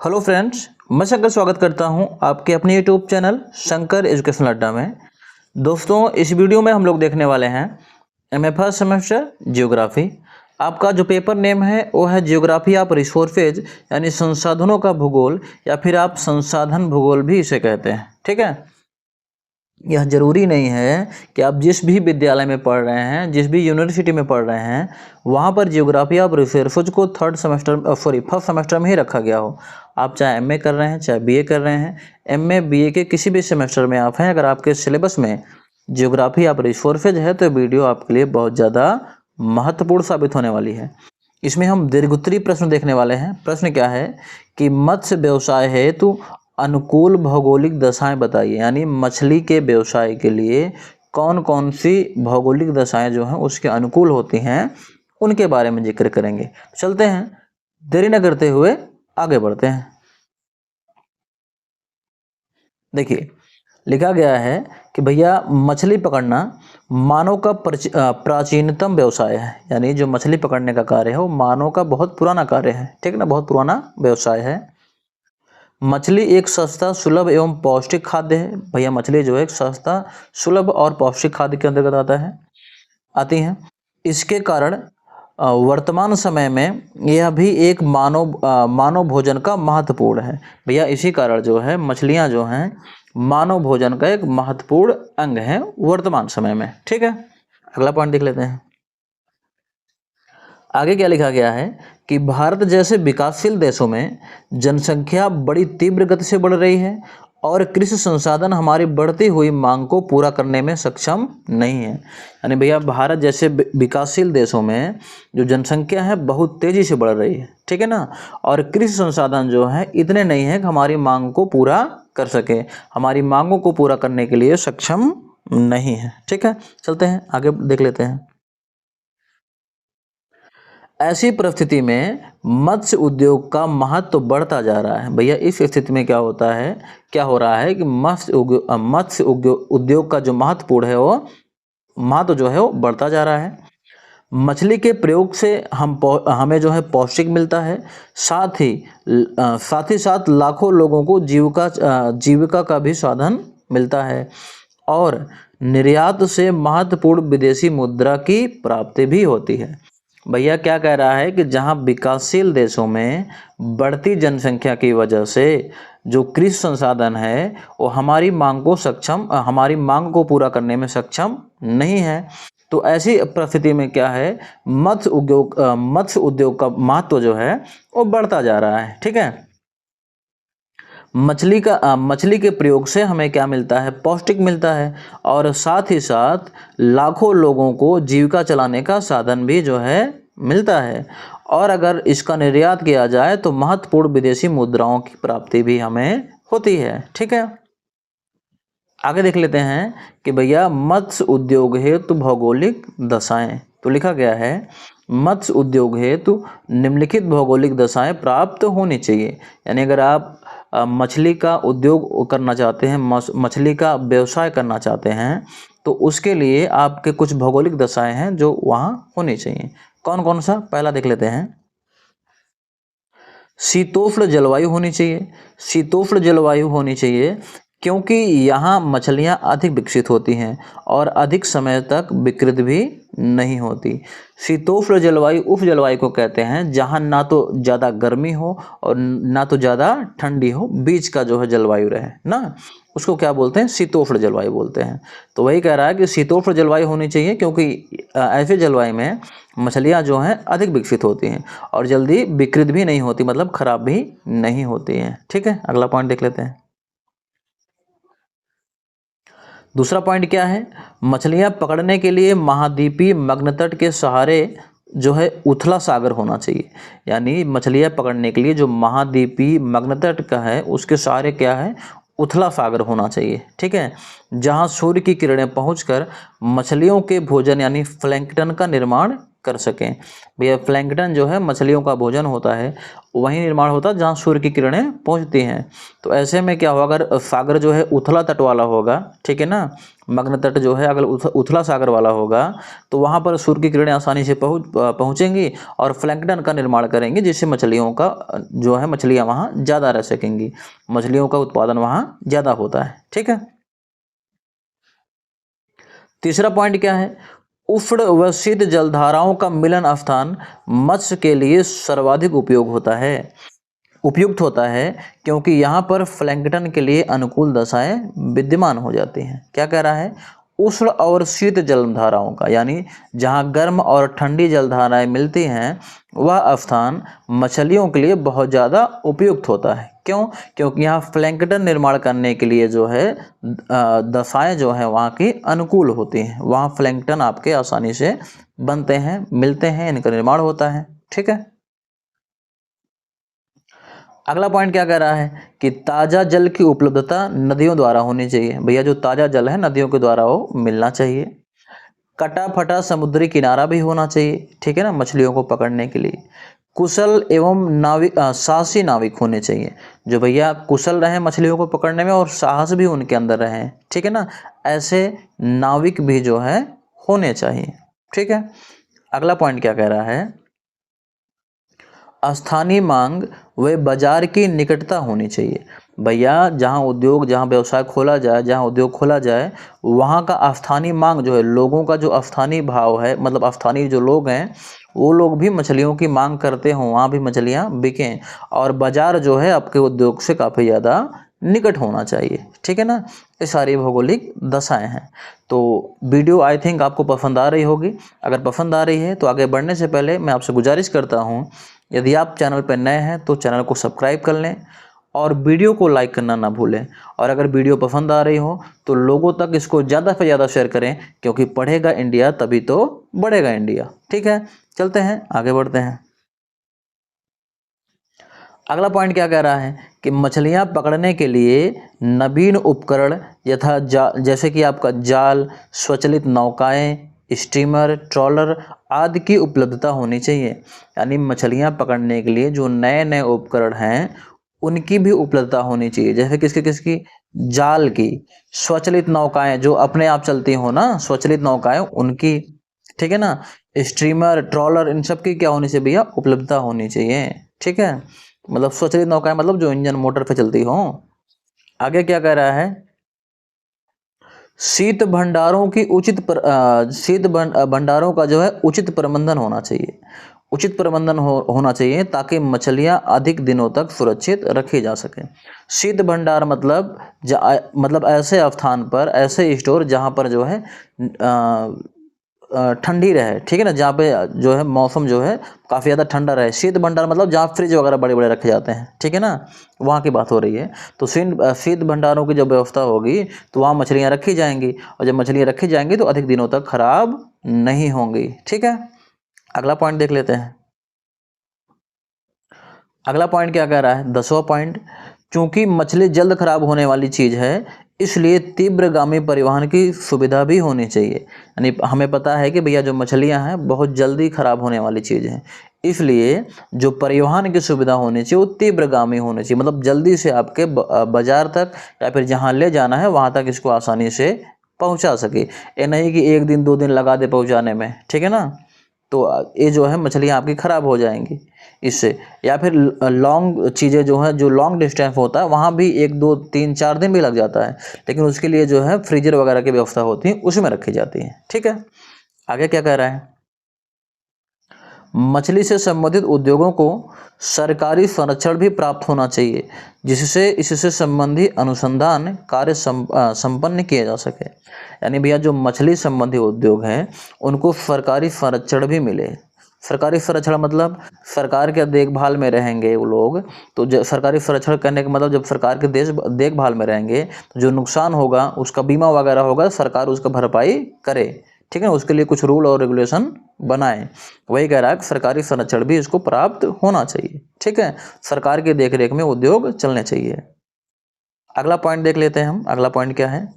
Hello friends, मैं शंकर स्वागत करता हूं आपके अपने यूट्यूब चैनल शंकर एजुकेशनल अड्डा में। दोस्तों, इस वीडियो में हम लोग देखने वाले हैं एमए फर्स्ट सेमेस्टर जियोग्राफी। आपका जो पेपर नेम है वो है जियोग्राफी ऑफ रिसोर्सेज, यानी संसाधनों का भूगोल, या फिर आप संसाधन भूगोल भी इसे कहते हैं। ठीक है, यह जरूरी नहीं है कि आप जिस भी विद्यालय में पढ़ रहे हैं, जिस भी यूनिवर्सिटी में पढ़ रहे हैं, वहाँ पर जियोग्राफी ऑफ रिसोर्सेज को फर्स्ट सेमेस्टर में ही रखा गया हो। आप चाहे एमए कर रहे हैं, चाहे बीए कर रहे हैं, एमए बीए के किसी भी सेमेस्टर में आप हैं, अगर आपके सिलेबस में जियोग्राफी ऑफ रिसोर्सेज है तो वीडियो आपके लिए बहुत ज़्यादा महत्वपूर्ण साबित होने वाली है। इसमें हम दीर्घोत्तरीय प्रश्न देखने वाले हैं। प्रश्न क्या है कि मत्स्य व्यवसाय हेतु अनुकूल भौगोलिक दशाएं बताइए, यानी मछली के व्यवसाय के लिए कौन कौन सी भौगोलिक दशाएं जो हैं उसके अनुकूल होती हैं, उनके बारे में जिक्र करेंगे। चलते हैं, देरी न करते हुए आगे बढ़ते हैं। देखिए, लिखा गया है कि भैया मछली पकड़ना मानव का प्राचीनतम व्यवसाय है, यानी जो मछली पकड़ने का कार्य है वो मानव का बहुत पुराना कार्य है। ठीक ना, बहुत पुराना व्यवसाय है। मछली एक सस्ता, सुलभ एवं पौष्टिक खाद्य है। भैया मछली जो है एक सस्ता, सुलभ और पौष्टिक खाद्य के अंतर्गत आती हैं। इसके कारण वर्तमान समय में यह भी एक मानव भोजन का महत्वपूर्ण है। भैया इसी कारण जो है मछलियां जो हैं मानव भोजन का एक महत्वपूर्ण अंग है वर्तमान समय में। ठीक है, अगला पॉइंट देख लेते हैं। आगे क्या लिखा गया है कि भारत जैसे विकासशील देशों में जनसंख्या बड़ी तीव्र गति से बढ़ रही है और कृषि संसाधन हमारी बढ़ती हुई मांग को पूरा करने में सक्षम नहीं है। यानी भैया भारत जैसे विकासशील देशों में जो जनसंख्या है बहुत तेजी से बढ़ रही है। ठीक है ना, और कृषि संसाधन जो है इतने नहीं है कि हमारी मांग को पूरा कर सके, हमारी मांगों को पूरा करने के लिए सक्षम नहीं है। ठीक है, चलते हैं आगे देख लेते हैं। ऐसी परिस्थिति में मत्स्य उद्योग का महत्व बढ़ता जा रहा है। भैया इस स्थिति में क्या होता है, क्या हो रहा है कि मत्स्य उद्योग का जो महत्वपूर्ण है वो महत्व जो है वो बढ़ता जा रहा है। मछली के प्रयोग से हमें जो है पौष्टिक मिलता है, साथ ही साथ लाखों लोगों को जीविका का भी साधन मिलता है और निर्यात से महत्वपूर्ण विदेशी मुद्रा की प्राप्ति भी होती है। भैया क्या कह रहा है कि जहां विकासशील देशों में बढ़ती जनसंख्या की वजह से जो कृषि संसाधन है वो हमारी मांग को पूरा करने में सक्षम नहीं है, तो ऐसी परिस्थिति में क्या है मत्स्य उद्योग का महत्व जो है वो बढ़ता जा रहा है। ठीक है, मछली के प्रयोग से हमें क्या मिलता है, पौष्टिक मिलता है और साथ ही साथ लाखों लोगों को जीविका चलाने का साधन भी जो है मिलता है, और अगर इसका निर्यात किया जाए तो महत्वपूर्ण विदेशी मुद्राओं की प्राप्ति भी हमें होती है। ठीक है, आगे देख लेते हैं कि भैया मत्स्य उद्योग हेतु भौगोलिक दशाएं। तो लिखा गया है मत्स्य उद्योग हेतु निम्नलिखित भौगोलिक दशाएं प्राप्त होनी चाहिए। यानी अगर आप मछली का उद्योग करना चाहते हैं, मछली का व्यवसाय करना चाहते हैं, तो उसके लिए आपके कुछ भौगोलिक दशाएं हैं जो वहाँ होनी चाहिए। कौन कौन सा, पहला देख लेते हैं। शीतोष्ण जलवायु होनी चाहिए। शीतोष्ण जलवायु होनी चाहिए क्योंकि यहाँ मछलियाँ अधिक विकसित होती हैं और अधिक समय तक विकृत भी नहीं होती। शीतोष्ण जलवायु उस जलवायु को कहते हैं जहाँ ना तो ज़्यादा गर्मी हो और ना तो ज़्यादा ठंडी हो, बीच का जो है जलवायु रहे ना, उसको क्या बोलते हैं, शीतोष्ण जलवायु बोलते हैं। तो वही कह रहा है कि शीतोष्ण जलवायु होनी चाहिए क्योंकि ऐसे जलवायु में मछलियाँ जो हैं अधिक विकसित होती हैं और जल्दी विकृत भी नहीं होती, मतलब खराब भी नहीं होती हैं। ठीक है, अगला पॉइंट देख लेते हैं। दूसरा पॉइंट क्या है, मछलियां पकड़ने के लिए महाद्वीपीय मग्न तट के सहारे जो है उथला सागर होना चाहिए। यानी मछलियां पकड़ने के लिए जो महाद्वीपीय मग्न तट का है उसके सहारे क्या है, उथला सागर होना चाहिए। ठीक है, जहां सूर्य की किरणें पहुंचकर मछलियों के भोजन यानी प्लैंकटन का निर्माण कर सकें। भैया प्लैंकटन जो है मछलियों का भोजन होता है, वहीं निर्माण होता है जहाँ सूर्य की किरणें पहुँचती हैं। तो ऐसे में क्या होगा, अगर सागर जो है उथला तट वाला होगा, ठीक है ना, मग्न तट जो है अगर उथला सागर वाला होगा तो वहाँ पर सूर्य की किरणें आसानी से पहुँचेंगी और प्लैंकटन का निर्माण करेंगी, जिससे मछलियों का जो है मछलियाँ वहाँ ज़्यादा रह सकेंगी, मछलियों का उत्पादन वहाँ ज़्यादा होता है। ठीक है। तीसरा पॉइंट क्या है, उष्ण व शीत जलधाराओं का मिलन स्थान मत्स्य के लिए सर्वाधिक उपयुक्त होता है क्योंकि यहाँ पर प्लैंकटन के लिए अनुकूल दशाएं विद्यमान हो जाती हैं। क्या कह रहा है, उष्ण और शीत जलधाराओं का, यानी जहाँ गर्म और ठंडी जलधाराएं मिलती हैं वह स्थान मछलियों के लिए बहुत ज़्यादा उपयुक्त होता है। क्यों? क्योंकि यहाँ प्लैंकटन निर्माण करने के लिए जो है दशाएं जो है वहाँ की अनुकूल होती हैं, वहाँ प्लैंकटन आपके आसानी से बनते हैं, मिलते हैं, इनका निर्माण होता है। ठीक है। अगला पॉइंट क्या कह रहा है कि ताज़ा जल की उपलब्धता नदियों द्वारा होनी चाहिए। भैया जो ताज़ा जल है नदियों के द्वारा वो मिलना चाहिए। कटा फटा समुद्री किनारा भी होना चाहिए, ठीक है ना, मछलियों को पकड़ने के लिए। कुशल एवं साहसी नाविक होने चाहिए, जो भैया कुशल रहे मछलियों को पकड़ने में और साहस भी उनके अंदर रहे, ठीक है ना, ऐसे नाविक भी जो है होने चाहिए। ठीक है। अगला पॉइंट क्या कह रहा है, स्थानीय मांग व बाजार की निकटता होनी चाहिए। भैया जहाँ व्यवसाय खोला जाए, जहाँ उद्योग खोला जाए, वहाँ का स्थानीय मांग जो है, लोगों का जो स्थानीय भाव है, मतलब स्थानीय जो लोग हैं वो लोग भी मछलियों की मांग करते हों, वहाँ भी मछलियाँ बिकें, और बाजार जो है आपके उद्योग से काफ़ी ज़्यादा निकट होना चाहिए। ठीक है ना। ये सारी भौगोलिक दशाएं हैं। तो वीडियो आई थिंक आपको पसंद आ रही होगी। अगर पसंद आ रही है तो आगे बढ़ने से पहले मैं आपसे गुजारिश करता हूँ, यदि आप चैनल पर नए हैं तो चैनल को सब्सक्राइब कर लें और वीडियो को लाइक करना ना भूलें। और अगर वीडियो पसंद आ रही हो तो लोगों तक इसको ज़्यादा से ज़्यादा शेयर करें, क्योंकि पढ़ेगा इंडिया तभी तो बढ़ेगा इंडिया। ठीक है, चलते हैं आगे बढ़ते हैं। अगला पॉइंट क्या कह रहा है कि मछलियां पकड़ने के लिए नवीन उपकरण यथा जैसे कि आपका जाल, स्वचालित नौकाएं, स्टीमर, ट्रॉलर आदि की उपलब्धता होनी चाहिए। यानी मछलियां पकड़ने के लिए जो नए नए उपकरण हैं उनकी भी उपलब्धता होनी चाहिए। जैसे किसकी जाल की, स्वचालित नौकाएं जो अपने आप चलती हो ना, स्वचालित नौकाएं उनकी, ठीक है ना, स्ट्रीमर, ट्रॉलर, इन सब की क्या होनी चाहिए भैया, उपलब्धता होनी चाहिए। ठीक है, मतलब स्वचालित नौकाएं मतलब जो इंजन मोटर पे चलती हो। आगे क्या कह रहा है, शीत भंडारों की भंडारों का जो है उचित प्रबंधन होना चाहिए। उचित प्रबंधन होना चाहिए ताकि मछलियां अधिक दिनों तक सुरक्षित रखी जा सके। शीत भंडार मतलब ऐसे स्थान पर, ऐसे स्टोर जहां पर जो है ठंडी रहे, ठीक है ना, जहाँ पे जो है मौसम जो है काफ़ी ज़्यादा ठंडा रहे। शीत भंडार मतलब जहाँ फ्रिज वगैरह बड़े बड़े रखे जाते हैं, ठीक है ना, वहाँ की बात हो रही है। तो शीत भंडारों की जब व्यवस्था होगी तो वहाँ मछलियाँ रखी जाएंगी, और जब मछलियाँ रखी जाएंगी तो अधिक दिनों तक खराब नहीं होंगी। ठीक है, अगला पॉइंट देख लेते हैं। अगला पॉइंट क्या कह रहा है, 10वां पॉइंट, चूंकि मछली जल्द खराब होने वाली चीज़ है इसलिए तीव्रगामी परिवहन की सुविधा भी होनी चाहिए। यानी हमें पता है कि भैया जो मछलियां हैं बहुत जल्दी खराब होने वाली चीज़ हैं, इसलिए जो परिवहन की सुविधा होनी चाहिए वो तीव्रगामी होनी चाहिए, मतलब जल्दी से आपके बाजार तक या फिर जहाँ ले जाना है वहाँ तक इसको आसानी से पहुँचा सके। ये नहीं कि 1 दिन 2 दिन लगा दे पहुँचाने में, ठीक है ना, तो ये जो है मछलियाँ आपकी ख़राब हो जाएंगी इससे। या फिर लॉन्ग चीज़ें जो हैं, जो लॉन्ग डिस्टेंस होता है वहाँ भी 1 2 3 4 दिन भी लग जाता है, लेकिन उसके लिए जो है फ्रीजर वगैरह की व्यवस्था होती है, उसमें रखी जाती है। ठीक है, आगे क्या कह रहा है, मछली से संबंधित उद्योगों को सरकारी संरक्षण भी प्राप्त होना चाहिए, जिससे इससे संबंधी अनुसंधान कार्य संपन्न किए जा सके। यानी भैया जो मछली संबंधी उद्योग हैं उनको सरकारी संरक्षण भी मिले। सरकारी संरक्षण मतलब सरकार के देखभाल में रहेंगे वो लोग, तो सरकारी संरक्षण करने का मतलब जब सरकार के देखभाल में रहेंगे तो जो नुकसान होगा उसका बीमा वगैरह होगा, सरकार उसका भरपाई करे, ठीक है ना, उसके लिए कुछ रूल और रेगुलेशन बनाए। वही कह रहा है कि सरकारी संरक्षण भी इसको प्राप्त होना चाहिए। ठीक है, सरकार के देखरेख में उद्योग चलने चाहिए। अगला पॉइंट देख लेते हैं हम। अगला पॉइंट क्या है,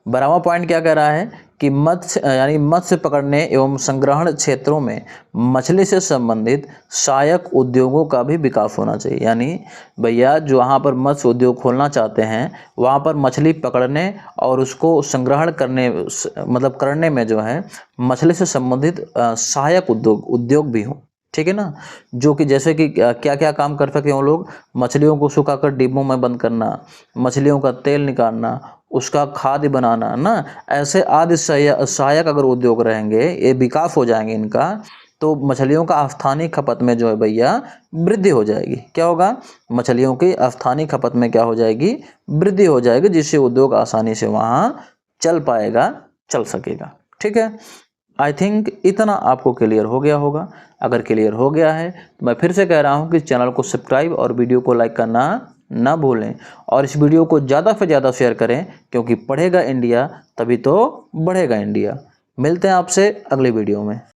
12वां पॉइंट क्या कह रहा है कि मत्स्य यानी मत्स्य पकड़ने एवं संग्रहण क्षेत्रों में मछली से संबंधित सहायक उद्योगों का भी विकास होना चाहिए। यानी भैया जो वहाँ पर मत्स्य उद्योग खोलना चाहते हैं वहाँ पर मछली पकड़ने और उसको संग्रहण करने मतलब करने में जो है मछली से संबंधित सहायक उद्योग भी हों, ठीक है ना। जो कि जैसे कि क्या क्या काम कर सके वो लोग, मछलियों को सुखाकर डिब्बों में बंद करना, मछलियों का तेल निकालना, उसका खाद्य बनाना ना, ऐसे आदि सहायक अगर उद्योग रहेंगे, ये विकास हो जाएंगे इनका, तो मछलियों का स्थानीय खपत में जो है भैया वृद्धि हो जाएगी। क्या होगा, मछलियों की स्थानीय खपत में क्या हो जाएगी, वृद्धि हो जाएगी, जिससे उद्योग आसानी से वहाँ चल पाएगा, चल सकेगा। ठीक है, आई थिंक इतना आपको क्लियर हो गया होगा। अगर क्लियर हो गया है तो मैं फिर से कह रहा हूँ कि चैनल को सब्सक्राइब और वीडियो को लाइक करना ना भूलें, और इस वीडियो को ज़्यादा से ज़्यादा शेयर करें, क्योंकि पढ़ेगा इंडिया तभी तो बढ़ेगा इंडिया। मिलते हैं आपसे अगले वीडियो में।